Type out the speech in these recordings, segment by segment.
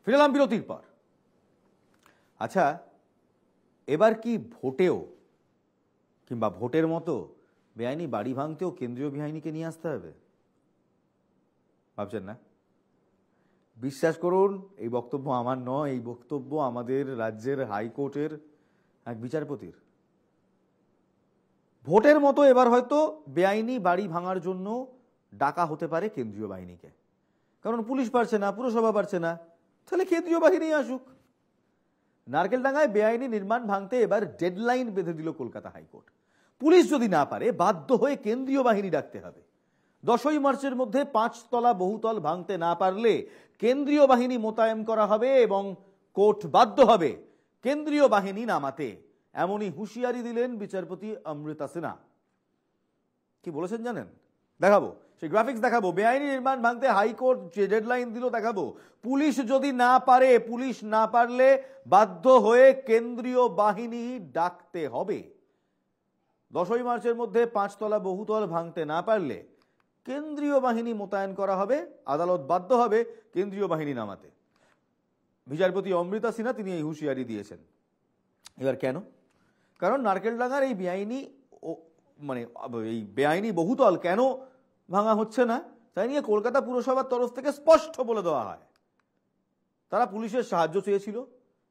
ফিরলাম বিরতির পর। আচ্ছা, এবার কি ভোটেও কিংবা ভোটের মতো বেআইনি বাড়ি ভাঙতেও কেন্দ্রীয় বাহিনীকে নিয়ে আসতে হবে? ভাবছেন না? বিশ্বাস করুন, এই বক্তব্য আমার নয়, এই বক্তব্য আমাদের রাজ্যের হাইকোর্টের এক বিচারপতির। ভোটের মতো এবার হয়তো বেআইনি বাড়ি ভাঙার জন্য ডাকা হতে পারে কেন্দ্রীয় বাহিনীকে। কারণ পুলিশ পারছে না, পুরসভা পারছে না, তাহলে কেন্দ্রীয় বাহিনী আসুক। নারকেলডাঙ্গায় বেআইনি নির্মাণ ভাঙতে এবার ডেডলাইন বেঁধে দিল কলকাতা হাইকোর্ট। পুলিশ যদি না পারে, বাধ্য হয়ে কেন্দ্রীয় বাহিনী ডাকতে হবে। 10ই মার্চের মধ্যে 5 তলা বহুতল ভাঙতে না পারলে কেন্দ্রীয় বাহিনী মোতায়েন করা হবে এবং কোর্ট বাধ্য হবে কেন্দ্রীয় বাহিনী নামাতে। এমনই হুঁশিয়ারি দিলেন বিচারপতি অমৃতা সিনহা। কি বলেছেন জানেন? দেখাবো, সেই গ্রাফিক্স দেখাবো। বেআইনি নির্মাণ ভাঙতে হাইকোর্ট যে ডেডলাইন দিল দেখাবো। পুলিশ যদি না পারে, পুলিশ না পারলে বাধ্য হয়ে কেন্দ্রীয় বাহিনী ডাকতে হবে। 10ই মার্চের মধ্যে 5 তলা বহুতল ভাঙতে না পারলে কেন্দ্রীয় বাহিনী মোতায়েন করা হবে, আদালত বাধ্য হবে কেন্দ্রীয় বাহিনী নামাতে। বিচারপতি অমৃতা সিনহা তিনি এই হুঁশিয়ারি দিয়েছেন। এবার কেন? কারণ নারকেলডাঙ্গার এই বেআইনি বহুতল কেন ভাঙা হচ্ছে না, তাই নিয়ে কলকাতা পুরসভার তরফ থেকে স্পষ্ট বলে দেওয়া হয়। তারা পুলিশের সাহায্য চেয়েছিল,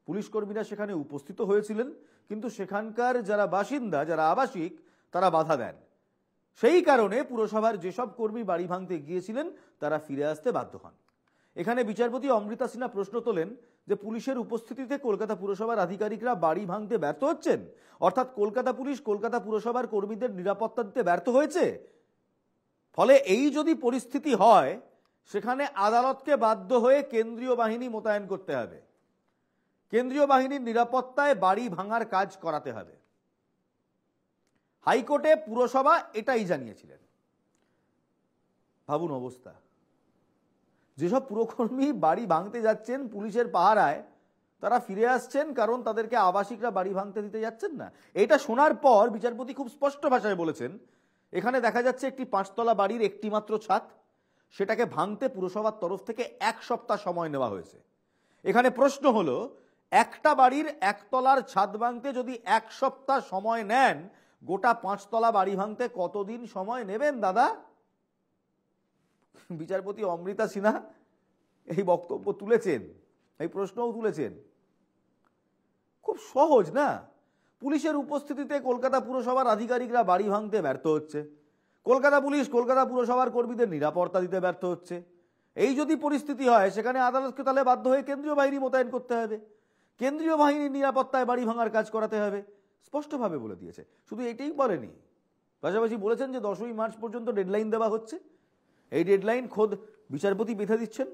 পুলিশ কর্মীরা সেখানে উপস্থিত হয়েছিলেন, কিন্তু সেখানকার যারা বাসিন্দা, যারা আবাসিক, তারা বাধা দেন। সেই কারণে পুরসভার যেসব কর্মী বাড়ি ভাঙতে গিয়েছিলেন তারা ফিরে আসতে বাধ্য হন। এখানে বিচারপতি অমৃতা সিনহা প্রশ্ন তোলেন যে পুলিশের উপস্থিতিতে কলকাতা পুরসভার আধিকারিকরা বাড়ি ভাঙতে ব্যর্থ হচ্ছেন, অর্থাৎ কলকাতা পুলিশ কলকাতা পুরসভার কর্মীদের নিরাপত্তা দিতে ব্যর্থ হয়েছে। ফলে এই যদি পরিস্থিতি হয়, সেখানে আদালতকে বাধ্য হয়ে কেন্দ্রীয় বাহিনী মোতায়েন করতে হবে, কেন্দ্রীয় বাহিনীর নিরাপত্তায় বাড়ি ভাঙার কাজ করাতে হবে। হাইকোর্টে পুরসভা এটাই জানিয়েছিলেন। ভাবুন অবস্থা, যেসব পুরকর্মী বাড়ি ভাঙতে যাচ্ছেন পুলিশের পাহারায়, তারা ফিরে আসছেন কারণ তাদেরকে আবাসিকরা বাড়ি ভাঙতে দিতে যাচ্ছেন না। এটা শোনার পর বিচারপতি খুব স্পষ্ট ভাষায় বলেছেন, এখানে দেখা যাচ্ছে একটি 5 তলা বাড়ির একটি মাত্র ছাদ, সেটাকে ভাঙতে পুরসভার তরফ থেকে 1 সপ্তাহ সময় নেওয়া হয়েছে। এখানে প্রশ্ন হলো, একটা বাড়ির 1 তলার ছাদ ভাঙতে যদি 1 সপ্তাহ সময় নেন, গোটা 5 তলা বাড়ি ভাঙতে কতদিন সময় নেবেন দাদা? বিচারপতি অমৃতা সিনহা এই বক্তব্য তুলেছেন, এই প্রশ্নও তুলেছেন। খুব সহজ না? পুলিশের উপস্থিতিতে কলকাতা পুরসভার আধিকারিকরা বাড়ি ভাঙতে ব্যর্থ হচ্ছে, কলকাতা পুলিশ কলকাতা পুরসভার কর্মীদের নিরাপত্তা দিতে ব্যর্থ হচ্ছে। এই যদি পরিস্থিতি হয়, সেখানে আদালতকে তাহলে বাধ্য হয়ে কেন্দ্রীয় বাহিনী মোতায়েন করতে হবে, কেন্দ্রীয় বাহিনীর নিরাপত্তায় বাড়ি ভাঙার কাজ করাতে হবে। স্পষ্টভাবে বলে দিয়েছে। শুধু এটাই বলেনি, পাশাপাশি বলেছেন যে 10ই মার্চ পর্যন্ত ডেডলাইন দেওয়া হচ্ছে। এই ডেডলাইন খোদ বিচারপতি বেঁধে দিচ্ছেন।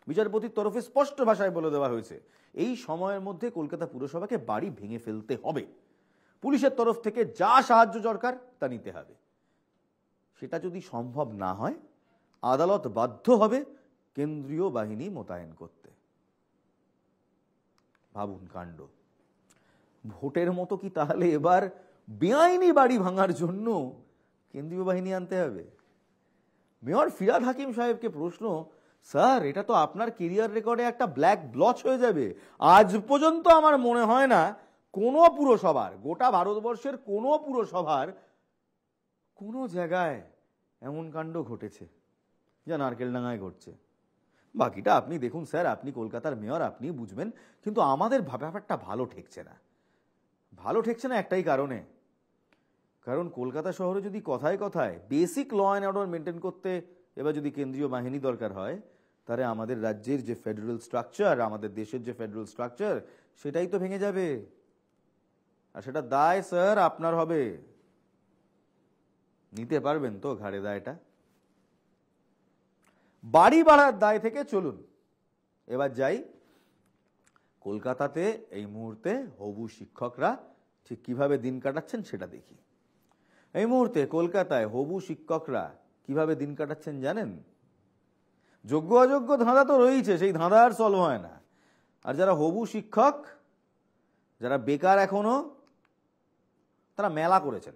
বিচারপতির তরফে স্পষ্ট ভাষায় বলে দেওয়া হয়েছে, এই সময়ের মধ্যে কলকাতা পুরসভাকে বাড়ি ভেঙে ফেলতে হবে, পুলিশের তরফ থেকে যা সাহায্য দরকার তা নিতে হবে। সেটা যদি সম্ভব না হয়, আদালত বাধ্য হবে কেন্দ্রীয় বাহিনী মোতায়েন করতে। ভাবুন কাণ্ড। ভোটের মতো কি তাহলে এবার বেআইনি বাড়ি ভাঙার জন্য কেন্দ্রীয় বাহিনী আনতে হবে? মেয়র ফিরহাদ হাকিম সাহেবকে প্রশ্ন, স্যার এটা তো আপনার কেরিয়ার রেকর্ডে একটা ব্ল্যাক ব্লচ হয়ে যাবে। আজ পর্যন্ত আমার মনে হয় না কোনো পুরসভার, গোটা ভারতবর্ষের কোনো পুরসভার কোনো জায়গায় এমন কাণ্ড ঘটেছে যা নারকেলডাঙ্গায় ঘটছে। বাকিটা আপনি দেখুন স্যার, আপনি কলকাতার মেয়র, আপনি বুঝবেন, কিন্তু আমাদের ব্যাপারটা ভালো ঠেকছে না। ভালো ঠেকছে না একটাই কারণে, কারণ কলকাতা শহরে যদি কথায় কথায় basic law and order maintain করতে এবার যদি কেন্দ্রীয় বাহিনী দরকার হয়, তাহলে আমাদের রাজ্যের যে ফেডারেল স্ট্রাকচার, আমাদের দেশের যে ফেডারেল স্ট্রাকচার, সেটাই তো ভেঙে যাবে। আর সেটা দায় স্যার আপনার হবে। নিতে পারবেন তো ঘাড়ে দায়টা? বাড়ি বাড়ার দায় থেকে চলুন এবার যাই কলকাতাতে এই মুহূর্তে হবু শিক্ষকরা ঠিক কিভাবে দিন কাটাচ্ছেন সেটা দেখি। এই মুহূর্তে কলকাতায় হবু শিক্ষকরা কিভাবে দিন কাটাচ্ছেন জানেন? যোগ্য অযোগ্য ধাঁধা তো রয়েছে, সেই ধাঁধা আর সলভ হয় না। আর যারা হবু শিক্ষক, যারা বেকার এখনো, তারা মেলা করেছেন,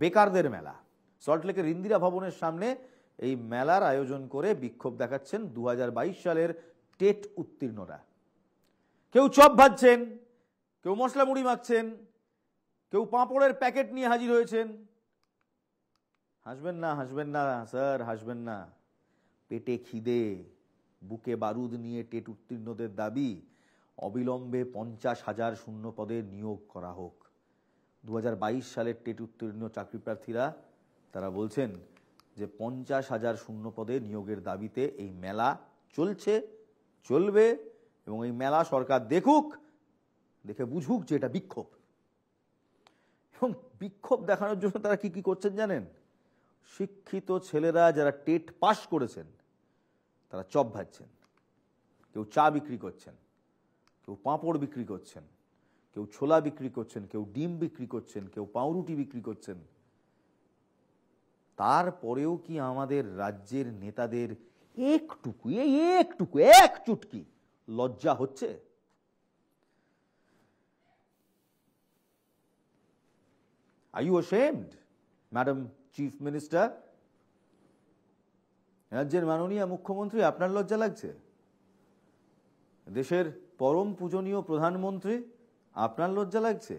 বেকারদের মেলা। সল্টলেকের ইন্দিরা ভবনের সামনে এই মেলার আয়োজন করে বিক্ষোভ দেখাচ্ছেন 2022 সালের টেট উত্তীর্ণরা। কেউ চপ ভাজছেন, কেউ মশলা মুড়ি মাখছেন, কেউ পাঁপড়ের প্যাকেট নিয়ে হাজির হয়েছেন। হাসবেন না, হাসবেন না স্যার, হাসবেন না। পেটে খিদে, বুকে বারুদ নিয়ে টেট উত্তীর্ণদের দাবি অবিলম্বে 50,000 শূন্য পদে নিয়োগ করা হোক। 2022 সালের টেট উত্তীর্ণ চাকরি প্রার্থীরা তারা বলছেন যে 50,000 শূন্য পদে নিয়োগের দাবিতে এই মেলা চলছে, চলবে, এবং এই মেলা সরকার দেখুক, দেখে বুঝুক যে এটা বিক্ষোভ। এবং বিক্ষোভ দেখানোর জন্য তারা কি কি করছেন জানেন? শিক্ষিত ছেলেরা যারা টেট পাস করেছেন তারা চপ ভাজছেন, কেউ চা বিক্রি করছেন, কেউ পাঁপড় বিক্রি করছেন, কেউ ছোলা বিক্রি করছেন, কেউ ডিম বিক্রি করছেন, কেউ পাউরুটি বিক্রি করছেন। তারপরেও কি আমাদের রাজ্যের নেতাদের একটুকু, এক চুটকি লজ্জা হচ্ছে? Are you ashamed, Madam Chief Minister? রাজ্যের মাননীয় মুখ্যমন্ত্রী, আপনার লজ্জা লাগছে? দেশের পরম পূজনীয় প্রধানমন্ত্রী, আপনার লজ্জা লাগছে?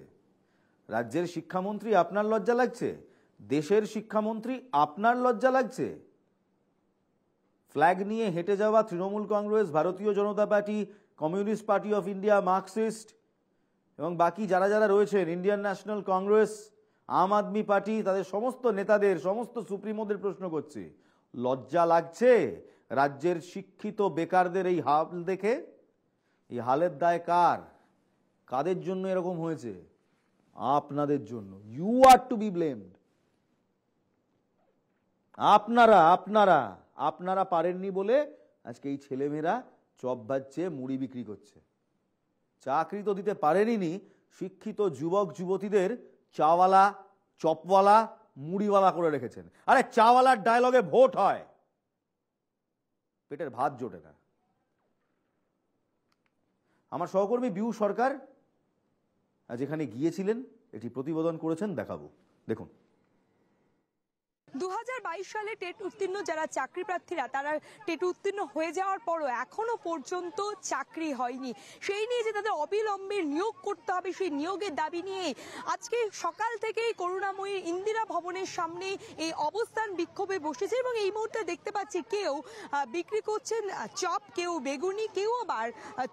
রাজ্যের শিক্ষামন্ত্রী, আপনার লজ্জা লাগছে? দেশের শিক্ষামন্ত্রী, আপনার লজ্জা লাগছে? ফ্ল্যাগ নিয়ে হেঁটে যাওয়া Trinamool Congress, Bharatiya Janata Party, Communist Party of India, Marxist এবং বাকি যারা যারা রয়েছেন, Indian National Congress, Aam Aadmi Party, তাদের সমস্ত নেতাদের, সমস্ত সুপ্রিমোদের প্রশ্ন করছি, লজ্জা লাগছে রাজ্যের শিক্ষিত বেকারদের এই হাল দেখে? এই হালের দায় কার? কাদের জন্য এরকম হয়েছে? আপনাদের জন্য। You are to be blamed. আপনারা আপনারা আপনারা পারেননি বলে আজকে এই ছেলেমেয়েরা চপ ভাজছে, মুড়ি বিক্রি করছে। চাকরি তো দিতে পারেনি, শিক্ষিত যুবক যুবতীদের চাওয়ালা, চপওয়ালা, মুড়িওয়ালা করে রেখেছেন। আরে চাওয়ালার ডায়লগে ভোট হয়, পেটের ভাত জোটে না। আমার সহকর্মী বিউ সরকার যেখানে গিয়েছিলেন এটি প্রতিবেদন করেছেন, দেখাবো, দেখুন। 2022 সালে টেট উত্তীর্ণ যারা চাকরি প্রার্থীরা, তারা টেট উত্তীর্ণ হয়ে যাওয়ার পরও এখনো পর্যন্ত চাকরি হয়নি। সেই নিয়ে যে তাদের অবিলম্বে নিয়োগ করতে হবে, সেই নিয়োগের দাবি নিয়ে আজকে সকাল থেকেই করুণাময়ী ইন্দিরা ভবনের সামনে এই অবস্থান বিক্ষোভে বসেছে। এবং এই মুহূর্তে দেখতে পাচ্ছি কেউ বিক্রি করছেন চপ, কেউ বেগুনি, কেউ আবার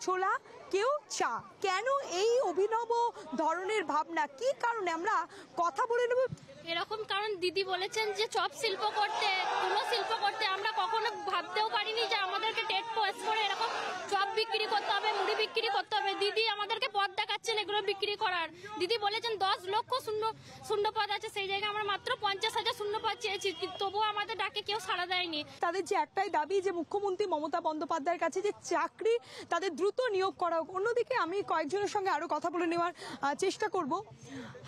ছোলা, কেউ চা। কেন এই অভিনব ধরনের ভাবনা, কি কারণে, আমরা কথা বলে নেব। এরকম কারণ দিদি বলেছেন যে চপ শিল্প করতে, তুলো শিল্প করতে। আমরা কখনো ভাবতেও পারিনি যে আমাদেরকে টেট পাস করে এরকম চপ বিক্রি করতে হবে, মুড়ি বিক্রি করতে হবে। দিদি আমাদেরকে পদ দেখাচ্ছেন এগুলো বিক্রি করার। দিদি বলেছেন 10 লক্ষ শূন্য পদ আছে, সেই জায়গায় আমরা মাত্র 50,000 শূন্য পদ চেয়েছি, তবুও আমাদের ডাকে কেউ সাড়া দেয়নি। তাদের যে একটাই দাবি যে মুখ্যমন্ত্রী মমতা বন্দ্যোপাধ্যায়ের কাছে যে চাকরি তাদের দ্রুত নিয়োগ করা হোক। অন্যদিকে আমি কয়েকজনের সঙ্গে আরো কথা বলে নেওয়ার চেষ্টা করব।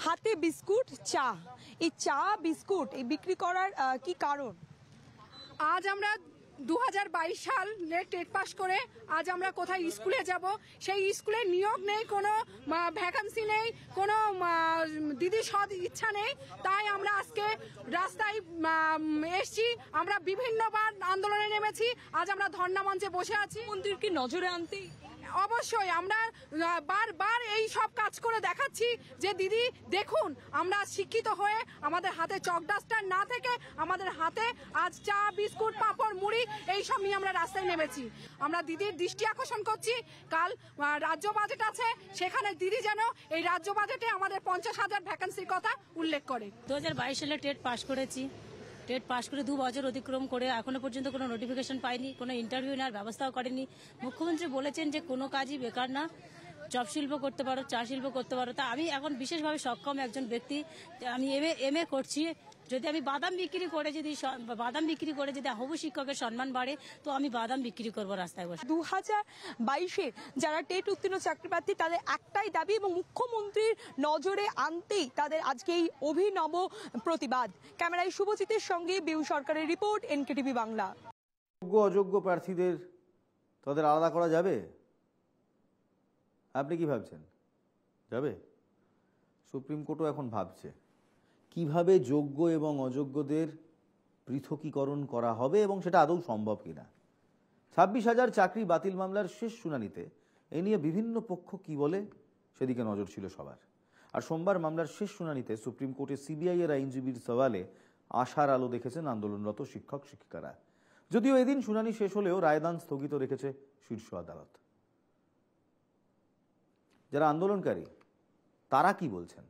হাতে বিস্কুট, চা, এই চা বিস্কুট এই বিক্রি করার কি কারণ? আজ আমরা 2022 সালে টেট পাস করে আজ আমরা কোথায় স্কুলে যাব, সেই স্কুলে নিয়োগ নেই, কোনো ভ্যাকান্সি নেই, কোনো দিদি সদ ইচ্ছা নেই। তাই আমরা আজকে রাস্তায় এসছি, আমরা বিভিন্নবার আন্দোলনে নেমেছি, আজ আমরা ধর্ণা মঞ্চে বসে আছি। মন্ত্রীকে নজরে আনতে অবশ্যই আমরা বারবার এই সব কাজ করে দেখাচ্ছি যে দিদি দেখুন, আমরা শিক্ষিত হয়ে আমাদের হাতে চক ডাস্টার না থেকে আমাদের হাতে আজ চা, বিস্কুট, পাঁপড়, মুড়ি এইসব নিয়ে আমরা রাস্তায় নেমেছি। আমরা দিদির দৃষ্টি আকর্ষণ করছি, কাল রাজ্য বাজেট আছে, সেখানে দিদি যেন এই রাজ্য বাজেটে আমাদের 50,000 ভ্যাকান্সির কথা উল্লেখ করে। 2022 সালে টেট পাস করেছি। টেট পাস করে 2 বছর অতিক্রম করে এখনো পর্যন্ত কোনো নোটিফিকেশন পাইনি, কোনো ইন্টারভিউ নেওয়ার ব্যবস্থাও করেনি। মুখ্যমন্ত্রী বলেছেন যে কোনো কাজই বেকার না, চপ শিল্প করতে পারো, চা শিল্প করতে পারো। তা আমি এখন বিশেষভাবে সক্ষম একজন ব্যক্তি, আমি এমএ করছি। যদি আমি বাদাম বিক্রি করে যদি হবু শিক্ষকের সম্মান বাড়ে, তো আমি বাদাম বিক্রি করবো রাস্তায় বসে। 2022-এর যারা টেট উত্তীর্ণ চাকরি প্রার্থী, তাদের একটাই দাবি এবং মুখ্যমন্ত্রীর নজরে আনতেই তাদের আজকে এই অভিনব প্রতিবাদ। ক্যামেরায় শুভজিতের সঙ্গে বিউ সরকারের রিপোর্ট, এনকেটিভি বাংলা। যোগ্য অযোগ্য প্রার্থীদের তাদের আলাদা করা যাবে? আপনি কি ভাবছেন? যাবে? সুপ্রিম কোর্টও এখন ভাবছে কিভাবে যোগ্য এবং অযোগ্যদের পৃথকীকরণ করা হবে এবং সেটা আদৌ সম্ভব কিনা। 26,000 চাকরি বাতিল মামলার শেষ শুনানিতে এ নিয়ে বিভিন্ন পক্ষ কি বলে সেদিকে নজর ছিল সবার। আর সোমবার মামলার শেষ শুনানিতে সুপ্রিম কোর্টে সিবিআই এর আইনজীবীর সওয়ালে আশার আলো দেখেছেন আন্দোলনরত শিক্ষক শিক্ষিকারা। যদিও এদিন শুনানি শেষ হলেও রায়দান স্থগিত রেখেছে শীর্ষ আদালত। যারা আন্দোলনকারী তারা কি বলছেন?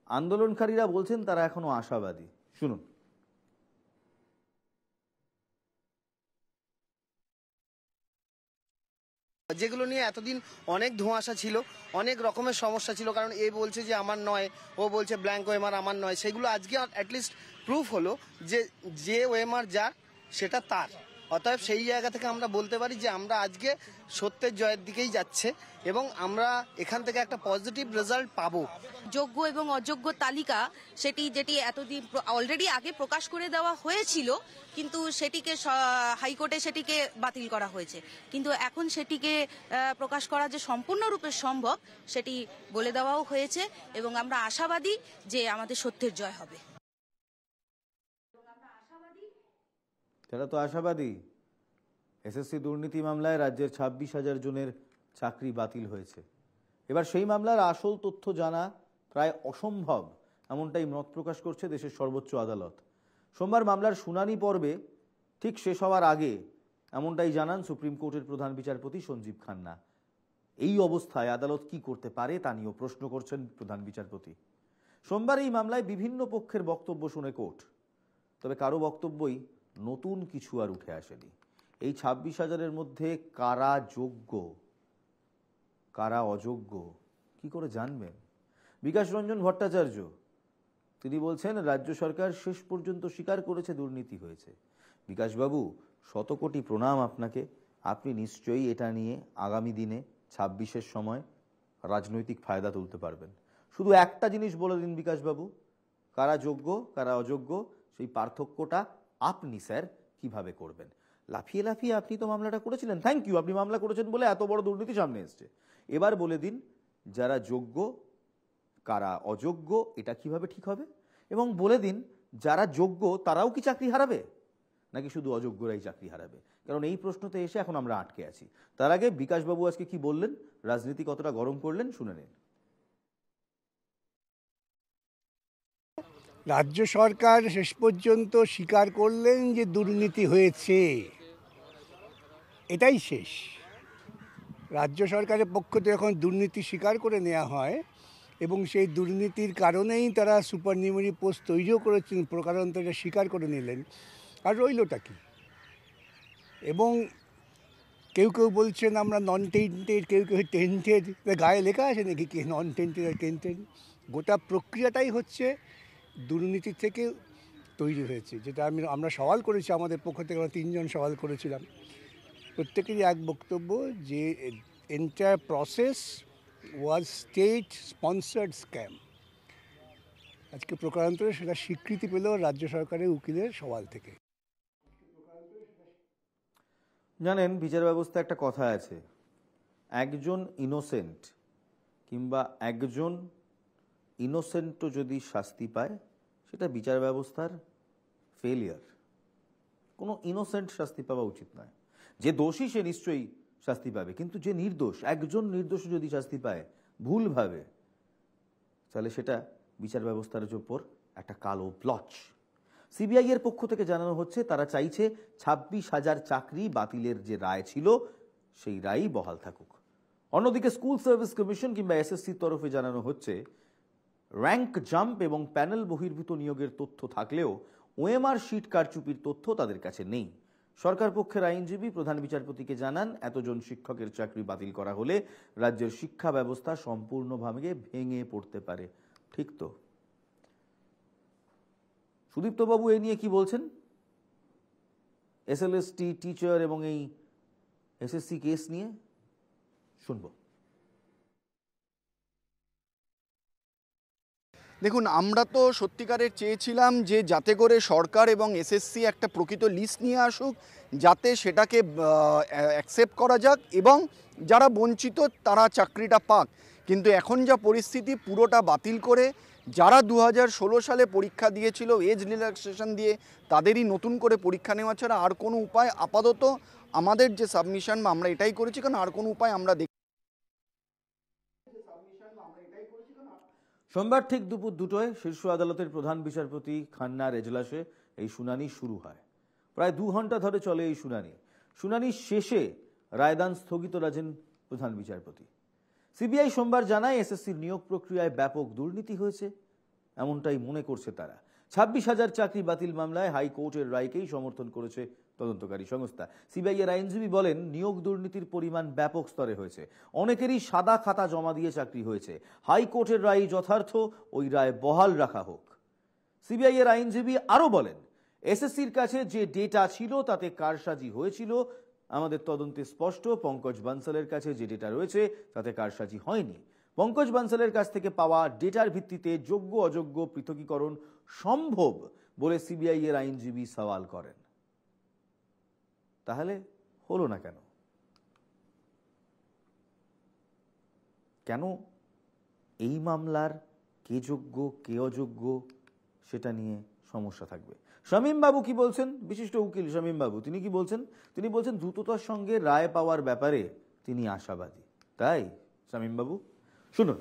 আন্দোলনকারীরা বলছেন তারা এখনো আশাবাদী। শুনুন। যেগুলো নিয়ে এতদিন অনেক ধোঁয়াশা ছিল, অনেক রকমের সমস্যা ছিল, কারণ এ বলছে যে আমার নয়, ও বলছে ব্ল্যাঙ্ক ওএমআর আমার নয়, সেগুলো আজকে অ্যাটলিস্ট প্রুফ হলো যে ওএমআর যার সেটা তার। অতএব সেই জায়গা থেকে আমরা বলতে পারি যে আমরা আজকে সত্যের জয়ের দিকেই যাচ্ছে এবং আমরা এখান থেকে একটা পজিটিভ রেজাল্ট পাবো। যোগ্য এবং অযোগ্য তালিকা যেটি এতদিন অলরেডি আগে প্রকাশ করে দেওয়া হয়েছিল, কিন্তু সেটিকে হাইকোর্টে সেটিকে বাতিল করা হয়েছে। কিন্তু এখন সেটিকে প্রকাশ করা যে সম্পূর্ণরূপে সম্ভব সেটি বলে দেওয়াও হয়েছে এবং আমরা আশাবাদী যে আমাদের সত্যের জয় হবে। তারা তো আশাবাদী। এসএসসি দুর্নীতি মামলায় রাজ্যের 26,000 জনের চাকরি বাতিল হয়েছে। এবার সেই মামলার আসল তথ্য জানা প্রায় অসম্ভব, এমনটাই মত প্রকাশ করছে দেশের সর্বোচ্চ আদালত। সোমবার মামলার শুনানি পর্বে ঠিক শেষ হওয়ার আগে এমনটাই জানান সুপ্রিম কোর্টের প্রধান বিচারপতি সঞ্জীব খান্না। এই অবস্থায় আদালত কি করতে পারে তা নিয়েও প্রশ্ন করছেন প্রধান বিচারপতি। সোমবার এই মামলায় বিভিন্ন পক্ষের বক্তব্য শুনে কোর্ট, তবে কারো বক্তব্যই নতুন কিছু আর উঠে আসেনি। এই 26,000-এর মধ্যে কারা যোগ্য কারা অযোগ্য কি করে জানবেন? বিকাশ রঞ্জন ভট্টাচার্য তিনি বলছেন রাজ্য সরকার শেষ পর্যন্ত স্বীকার করেছে দুর্নীতি হয়েছে। বিকাশবাবু, শতকোটি প্রণাম আপনাকে। আপনি নিশ্চয়ই এটা নিয়ে আগামী দিনে 26-এর সময় রাজনৈতিক ফায়দা তুলতে পারবেন। শুধু একটা জিনিস বলে দিন বিকাশবাবু, কারা যোগ্য কারা অযোগ্য সেই পার্থক্যটা আপনি স্যার কিভাবে করবেন? লাফিয়ে লাফিয়ে আপনি তো মামলাটা করেছিলেন, থ্যাংক ইউ, আপনি মামলা করেছেন বলে এত বড় দুর্নীতি সামনে এসছে। এবার বলে দিন যারা যোগ্য কারা অযোগ্য এটা কিভাবে ঠিক হবে, এবং বলে দিন যারা যোগ্য তারাও কি চাকরি হারাবে নাকি শুধু অযোগ্যরাই চাকরি হারাবে? কারণ এই প্রশ্নতে এসে এখন আমরা আটকে আছি। তার আগে বিকাশবাবু আজকে কি বললেন, রাজনীতি কতটা গরম করলেন শুনে নিন। রাজ্য সরকার শেষ পর্যন্ত স্বীকার করলেন যে দুর্নীতি হয়েছে, এটাই শেষ। রাজ্য সরকারের পক্ষ থেকে এখন দুর্নীতি স্বীকার করে নেওয়া হয় এবং সেই দুর্নীতির কারণেই তারা সুপারনিউমারি পোস্ট তৈরিও করেছেন, প্রকারান্তরে স্বীকার করে নিলেন। আর রইলটা কি? এবং কেউ কেউ বলছেন আমরা নন টেন্টেড, কেউ কেউ টেন্টেড। গায়ে লেখা আছে নাকি কি নন টেন্টেড আর টেন্টেড? গোটা প্রক্রিয়াটাই হচ্ছে দুর্নীতি থেকে তৈরি হয়েছে, যেটা আমরা সওয়াল করেছি আমাদের পক্ষ থেকে। আমরা 3 জন সওয়াল করেছিলাম, প্রত্যেকেরই এক বক্তব্য যে entire process was state sponsored scam. আজকে প্রকারান্তরে সেটা স্বীকৃতি পেল রাজ্য সরকারের উকিলের সওয়াল থেকে। জানেন বিচার ব্যবস্থা একটা কথা আছে, একজন ইনোসেন্ট কিংবা একজন ইনোসেন্টও যদি শাস্তি পায় সেটা বিচার ব্যবস্থার ফেলিয়ার। কোনো ইনোসেন্ট শাস্তি পাওয়া উচিত নয়। যে দোষী সে নিশ্চয়ই শাস্তি পাবে, কিন্তু যে নির্দোষ, একজন নির্দোষ যদি শাস্তি পায় ভুলভাবে, তাহলে সেটা বিচার ব্যবস্থার উপর একটা কালো প্লচ। সিবিআই এর পক্ষ থেকে জানানো হচ্ছে তারা চাইছে 26,000 চাকরি বাতিলের যে রায় ছিল সেই রায়ই বহাল থাকুক। অন্যদিকে স্কুল সার্ভিস কমিশন কিংবা এসএসসির তরফে জানানো হচ্ছে র্যাঙ্ক জাম্প এবং প্যানেল বহির্ভূত নিয়োগের তথ্য থাকলেও ওএমআর শিট কারচুপির তথ্য তাদের কাছে নেই। সরকার পক্ষের আইনজীবী প্রধান বিচারপতিকে জানান এতজন শিক্ষকের চাকরি বাতিল করা হলে রাজ্যের শিক্ষা ব্যবস্থা সম্পূর্ণভাবে ভেঙে পড়তে পারে। ঠিক তো? সুদীপ্তবাবু এই নিয়ে কি বলছেন? এসএলএসটি টিচার এবং এই এসএসসি কেস নিয়ে শুনবো। দেখুন, আমরা তো সত্যিকারের চেয়েছিলাম যে যাতে করে সরকার এবং এসএসসি একটা প্রকৃত লিস্ট নিয়ে আসুক, যাতে সেটাকে অ্যাকসেপ্ট করা যাক এবং যারা বঞ্চিত তারা চাকরিটা পাক। কিন্তু এখন যা পরিস্থিতি পুরোটা বাতিল করে যারা 2016 সালে পরীক্ষা দিয়েছিল এজ রিল্যাক্সেশন দিয়ে তাদেরই নতুন করে পরীক্ষা নেওয়া ছাড়া আর কোনো উপায় আপাতত আমাদের যে সাবমিশন আমরা এটাই করেছি, কারণ আর কোনো উপায় আমরা সোমবার ঠিক দুপুর 2টোয় শীর্ষ আদালতের প্রধান বিচারপতি খান্নার এজলাসে এই শুনানি শুরু হয়। প্রায় 2 ঘন্টা ধরে চলে এই শুনানি শেষে রায়দান স্থগিত রাখেন প্রধান বিচারপতি। সিবিআই সোমবার জানায় এসএসসির নিয়োগ প্রক্রিয়ায় ব্যাপক দুর্নীতি হয়েছে, এমনটাই মনে করছে তারা। 26,000 চাকরি বাতিল মামলায় হাইকোর্টের রায়কেই সমর্থন করেছে তদন্তকারী সংস্থা। সিবিআই এর আইনজীবী বলেন, নিয়োগ দুর্নীতির পরিমাণ ব্যাপক স্তরে হয়েছে, অনেকেরই সাদা খাতা জমা দিয়ে চাকরি হয়েছে। হাইকোর্টের রায় যথার্থ, ওই রায় বহাল রাখা হোক। সিবিআই এর আইনজীবী আরো বলেন, এসএসসির কাছে যে ডেটা ছিল তাতে কারসাজি হয়েছিল, আমাদের তদন্তে স্পষ্ট। পঙ্কজ বানসালের কাছে যে ডেটা রয়েছে তাতে কারসাজি হয়নি। পঙ্কজ বানসালের কাছ থেকে পাওয়া ডেটার ভিত্তিতে যোগ্য অযোগ্য পৃথকীকরণ সম্ভব বলে সিবিআই এর আইনজীবী সওয়াল করেন। তাহলে হলো না কেন? কেন এই মামলার কে যোগ্য কে অযোগ্য সেটা নিয়ে সমস্যা থাকবে? শামীম বাবু কি বলছেন? বিশিষ্ট উকিল শামীম বাবু তিনি কি বলছেন? তিনি বলছেন দ্রুততার সঙ্গে রায় পাওয়ার ব্যাপারে তিনি আশাবাদী। তাই শামীম বাবু শুনুন।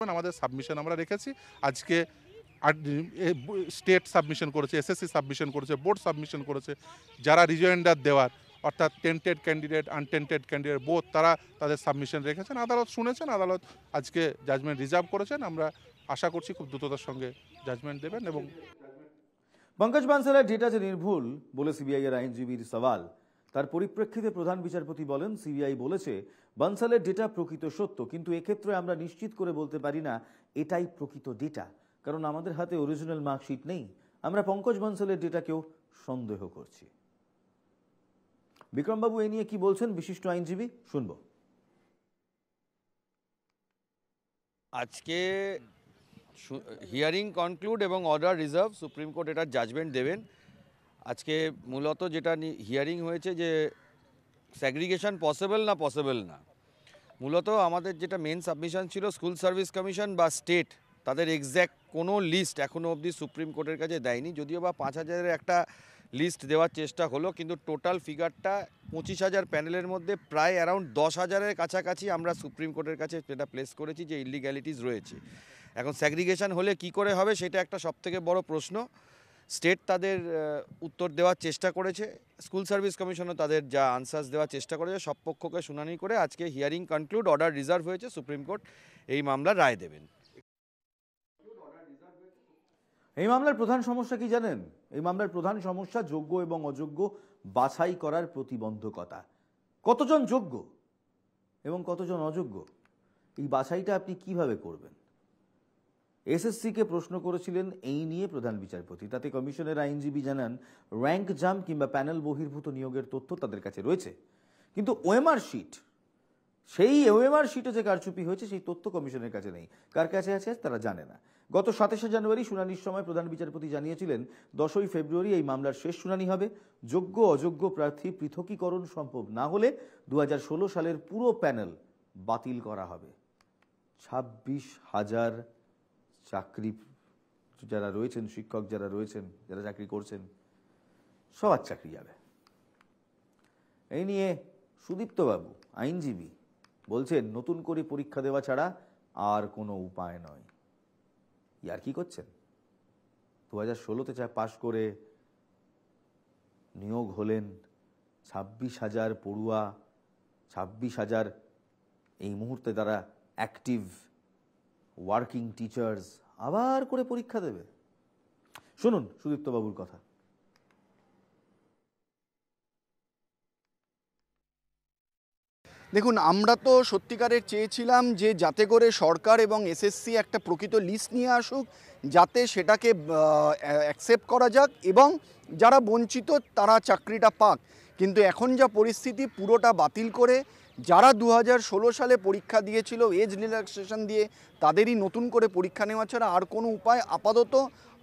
আমাদের সাবমিশন আমরা রেখেছি, আজকে স্টেট সাবমিশন করেছে, এসএসসি সাবমিশন করেছে, বোর্ড সাবমিশন করেছে। যারা রিজয়েন্ডার দেওয়ার অর্থাৎ tainted candidate untainted candidate both তারা তাদের সাবমিশন রেখেছেন। আদালত শুনেছেন, আদালত আজকে জাজমেন্ট রিজার্ভ করেছেন। আমরা আশা করছি খুব দ্রুততার সঙ্গে জাজমেন্ট দেবেন। এবং পঙ্কজ বানসালের ডেটা যে নির্ভুল বলে সিবিআই এর আইনজীবীর সওয়াল, তার পরিপ্রেক্ষিতে প্রধান বিচারপতি বলেন, সিবিআই বলেছে বানসালের ডেটা প্রকৃত সত্য, কিন্তু এক্ষেত্রে আমরা নিশ্চিত করে বলতে পারি না এটাই প্রকৃত ডেটা, কারণ আমাদের হাতে অরিজিনাল মার্কশিট নেই। আমরা পঙ্কজ বানসালের ডেটাকেও সন্দেহ করছি। বিক্রমবাবু এ নিয়ে কি বলছেন বিশিষ্ট আইনজীবী, শুনবো। আজকে হিয়ারিং কনক্লুড এবং অর্ডার রিজার্ভ, সুপ্রিম কোর্ট এটার জাজমেন্ট দেবেন। আজকে মূলত যেটা হিয়ারিং হয়েছে যে স্যাগ্রিগেশন পসিবল না, মূলত আমাদের যেটা মেন সাবমিশন ছিল স্কুল সার্ভিস কমিশন বা স্টেট তাদের এক্স্যাক্ট কোনো লিস্ট এখনও অবধি সুপ্রিম কোর্টের কাছে দেয়নি। যদিও বা 5,000-এর একটা লিস্ট দেওয়ার চেষ্টা হলো, কিন্তু টোটাল ফিগারটা 25,000 প্যানেলের মধ্যে প্রায় অ্যারাউন্ড 10,000-এর কাছাকাছি আমরা সুপ্রিম কোর্টের কাছে যেটা প্লেস করেছি যে ইলিগ্যালিটিস রয়েছে। এখন স্যাগ্রিগেশন হলে কি করে হবে সেটা একটা সবথেকে বড় প্রশ্ন। স্টেট তাদের উত্তর দেওয়ার চেষ্টা করেছে, স্কুল সার্ভিস কমিশনও তাদের যা আনসার্স দেওয়ার চেষ্টা করেছে। সব পক্ষকে শুনানি করে আজকে হিয়ারিং কনক্লুড, অর্ডার রিজার্ভ হয়েছে, সুপ্রিম কোর্ট এই মামলার রায় দেবেন। এই মামলার প্রধান সমস্যা কি জানেন? এই মামলার প্রধান সমস্যা যোগ্য এবং অযোগ্য বাছাই করার প্রতিবন্ধকতা। কতজন যোগ্য এবং কতজন অযোগ্য, এই বাছাইটা আপনি কিভাবে করবেন? এসএসসিকে প্রশ্ন করেছিলেন এই নিয়ে প্রধান বিচারপতি। তাতে কমিশনের আইনজীবী জানান, র্যাঙ্ক জাম্প কিংবা প্যানেল বহির্ভূত নিয়োগের তথ্য তাদের কাছে রয়েছে, কিন্তু ওএমআর শিট, সেই ওএমআর শিটে যে কারচুপি হয়েছে সেই তথ্য কমিশনের কাছে নেই। কার কাছে আছে তারা জানে না। গত 27শে জানুয়ারি শুনানির সময় প্রধান বিচারপতি জানিয়েছিলেন 10ই ফেব্রুয়ারি এই মামলার শেষ শুনানি হবে। যোগ্য অযোগ্য প্রার্থী পৃথকীকরণ সম্ভব না হলে 2016 সালের পুরো প্যানেল বাতিল করা হবে। 26,000 চাকরি যারা রয়েছেন, শিক্ষক যারা রয়েছেন, যারা চাকরি করছেন, সবার চাকরি যাবে। এই নিয়ে সুদীপ্ত বাবু আইনজীবী বলছেন, নতুন করে পরীক্ষা দেওয়া ছাড়া আর কোনো উপায় নয়। ইয়ার কি করছেন? 2016-তে পাশ করে নিয়োগ হলেন 26,000 পড়ুয়া, 26,000 এই মুহূর্তে তারা অ্যাক্টিভ ওয়ার্কিং টিচার্স আবার করে পরীক্ষা দেবে। শুনুন সুদীপ্ত বাবুর কথা। দেখুন, আমরা তো সত্যিকারের চেয়েছিলাম যে যাতে করে সরকার এবং এসএসসি একটা প্রকৃত লিস্ট নিয়ে আসুক, যাতে সেটাকে অ্যাকসেপ্ট করা যাক এবং যারা বঞ্চিত তারা চাকরিটা পাক। কিন্তু এখন যা পরিস্থিতি পুরোটা বাতিল করে যারা 2016 সালে পরীক্ষা দিয়েছিল এজ রিল্যাক্সেশন দিয়ে তাদেরই নতুন করে পরীক্ষা নেওয়া ছাড়া আর কোনো উপায় আপাতত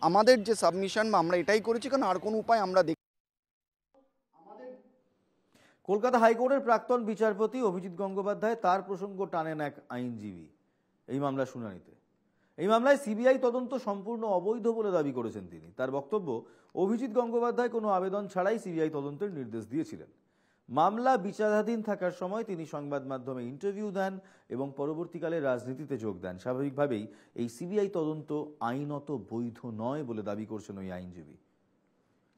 আমাদের যে সাবমিশন আমরা এটাই করেছি, কারণ আর কোনো উপায় আমরা কলকাতা হাইকোর্টের প্রাক্তন বিচারপতি অভিজিৎ গঙ্গোপাধ্যায় তার প্রসঙ্গ টানেন এক আইনজীবী এই মামলার শুনানিতে। এই মামলায় সিবিআই তদন্ত সম্পূর্ণ অবৈধ বলে দাবি করেছেন তিনি। তার বক্তব্য, অভিজিৎ গঙ্গোপাধ্যায় কোনো আবেদন ছাড়াই সিবিআই তদন্তের নির্দেশ দিয়েছিলেন। মামলা বিচারাধীন থাকার সময় তিনি সংবাদ মাধ্যমে ইন্টারভিউ দেন এবং পরবর্তীকালে রাজনীতিতে যোগ দেন। স্বাভাবিকভাবেই এই সিবিআই তদন্ত আইনত বৈধ নয় বলে দাবি করছেন ওই আইনজীবী।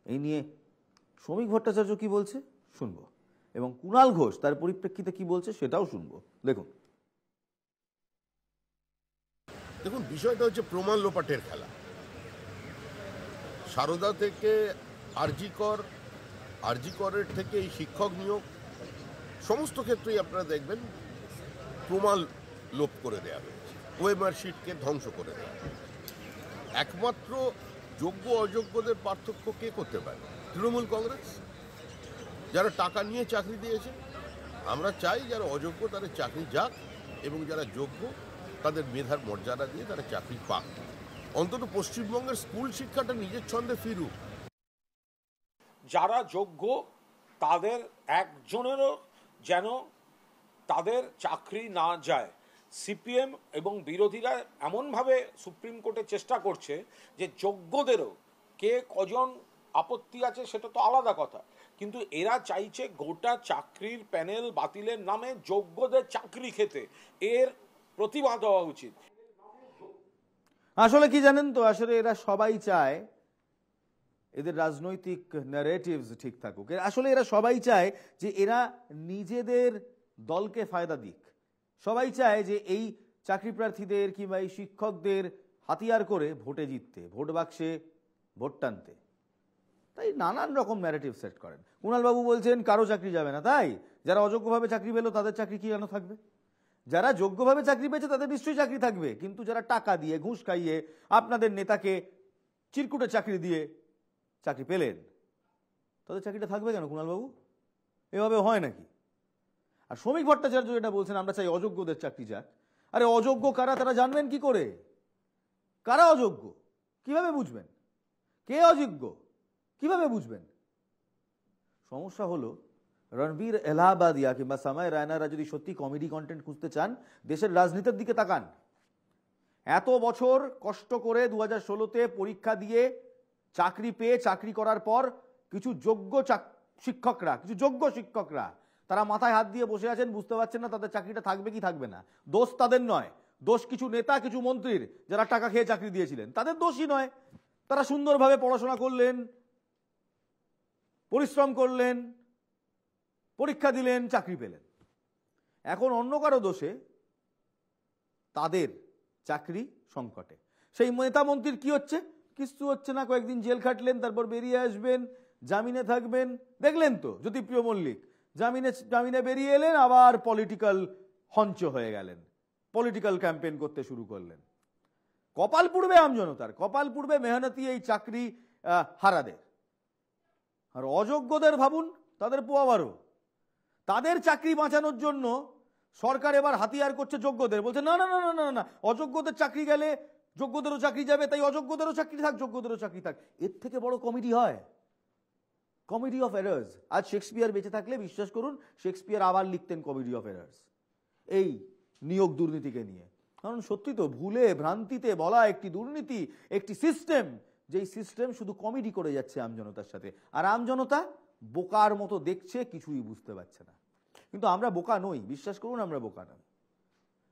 এই নিয়ে শ্রমিক ভট্টাচার্য কি বলছে শুনবো, এবং কুণাল ঘোষ তার পরিপ্রেক্ষিতে কি বলছে সেটাও শুনবো। দেখুন দেখুন বিষয়টা হচ্ছে প্রমাণ লোপাটের খেলা। সারদা থেকে আরজিকরের থেকে এই শিক্ষক নিয়োগ সমস্ত ক্ষেত্রেই আপনারা দেখবেন প্রমাণ লোপ করে দেওয়া হয়েছে, ওএমআর শিটকে ধ্বংস করে দেওয়া হয়েছে। একমাত্র যোগ্য অযোগ্যদের পার্থক্য কে করতে পারে? তৃণমূল কংগ্রেস, যারা টাকা নিয়ে চাকরি দিয়েছে। আমরা চাই যারা অযোগ্য তাদের চাকরি যাক এবং যারা যোগ্য তাদের মেধার মর্যাদা দিয়ে তারা চাকরি পাক। অন্তত পশ্চিমবঙ্গের স্কুল শিক্ষাটা নিজের ছন্দে ফিরুক। যারা যোগ্য তাদের একজনেরও যেন তাদের চাকরি না যায়। সিপিএম এবং বিরোধীরা এমনভাবে সুপ্রিম কোর্টে চেষ্টা করছে যে যোগ্যদেরও কে কজন আপত্তি আছে সেটা তো আলাদা কথা, কিন্তু এরা চাইছে গোটা চাকরির প্যানেল বাতিলের নামে যোগ্যদের চাকরি খেতে। এর প্রতিবাদ হওয়া উচিত। আসলে কি জানেন তো, আসলে এরা সবাই চায় এদের রাজনৈতিক ন্যারেটিভস ঠিক থাকুক। আসলে এরা সবাই চায় যে এরা নিজেদের দলকে ফায়দা দিক। সবাই চায় যে এই চাকরি প্রার্থীদের কিংবা এই শিক্ষকদের হাতিয়ার করে ভোটে জিততে, ভোট বাক্সে ভোট টানতে। তাই নানান রকম ন্যারেটিভ সেট করেন। কুণালবাবু বলছেন কারো চাকরি যাবে না, তাই যারা অযোগ্যভাবে চাকরি পেল তাদের চাকরি কি যেন থাকবে? যারা যোগ্যভাবে চাকরি পেয়েছে তাদের নিশ্চয়ই চাকরি থাকবে, কিন্তু যারা টাকা দিয়ে ঘুষ খাইয়ে আপনাদের নেতাকে চিরকুটে চাকরি দিয়ে চাকরি পেলেন তাদের চাকরিটা থাকবে কেন কুণালবাবু? এভাবে হয় নাকি? আর শ্রমিক ভট্টাচার্য যেটা বলছেন আমরা চাই অযোগ্যদের চাকরি যাক। আরে অযোগ্য কারা তারা জানবেন কি করে? কারা অযোগ্য কিভাবে বুঝবেন? কে অযোগ্য কিভাবে বুঝবেন? সমস্যা হলো রণবীর এলাহাবাদিয়া কিংবা সামায় রায়নারা যদি সত্যি কমেডি কন্টেন্ট খুঁজতে চান দেশের রাজনীতির দিকে তাকান। এত বছর কষ্ট করে 2016-তে পরীক্ষা দিয়ে চাকরি পেয়ে চাকরি করার পর কিছু যোগ্য শিক্ষকরা তারা মাথায় হাত দিয়ে বসে আছেন, বুঝতে পারছেন না তাদের চাকরিটা থাকবে কি থাকবে না। দোষ তাদের নয়, দোষ কিছু নেতা কিছু মন্ত্রীর যারা টাকা খেয়ে চাকরি দিয়েছিলেন তাদের দোষই নয়। তারা সুন্দরভাবে পড়াশোনা করলেন, পরিশ্রম করলেন, পরীক্ষা দিলেন, চাকরি পেলেন। এখন অন্য কারো দোষে তাদের চাকরি সংকটে। সেই নেতা মন্ত্রীর কি হচ্ছে? কিছু হচ্ছে না, কয়েকদিন জেল খাটলেন, তারপর বেরিয়ে আসবেন, জামিনে থাকবেন। দেখলেন তো জ্যোতিপ্রিয় মল্লিক জামিনে বেরিয়ে এলেন, আবার পলিটিক্যাল হঞ্চ হয়ে গেলেন, পলিটিক্যাল ক্যাম্পেইন করতে শুরু করলেন। কপাল পুড়বে আমজনতার, কপাল পুড়বে মেহনতি এই চাকরি হারাদের। আর অযোগ্যদের ভাবুন, তাদের পোয়াবারও। তাদের চাকরি বাঁচানোর জন্য সরকার এবার হাতিয়ার করছে যোগ্যদের, বলছে না না না না না না, অযোগ্যদের চাকরি গেলে যোগ্যদেরও চাকরি যাবে, তাই অযোগ্যদেরও চাকরি থাক, যোগ্যদেরও চাকরি থাক। এর থেকে বড় কমেডি হয়? Comedy of errors. আজ শেক্সপিয়ার বেঁচে থাকলে বিশ্বাস করুন শেক্সপিয়ার আবার লিখতেন কমেডি অফ এরার্স এই নিয়োগ দুর্নীতিকে নিয়ে। কারণ সত্যি তো ভুলে ভ্রান্তিতে বলা একটি দুর্নীতি, একটি সিস্টেম, যেই সিস্টেম শুধু কমেডি করে যাচ্ছে আমজনতার সাথে। আর আমজনতা বোকার মতো দেখছে, কিছুই বুঝতে পারছে না। কিন্তু আমরা বোকা নই, বিশ্বাস করুন আমরা বোকা নই।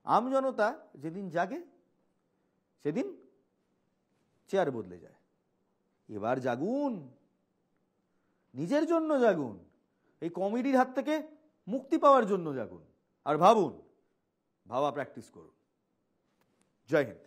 আমজনতা যেদিন জাগে সেদিন চেয়ার বদলে যায়। এবার জাগুন, নিজের জন্য জাগুন, এই কমেডির হাত থেকে মুক্তি পাওয়ার জন্য জাগুন, আর ভাবুন, ভাবা প্র্যাকটিস করুন। জয় হিন্দ।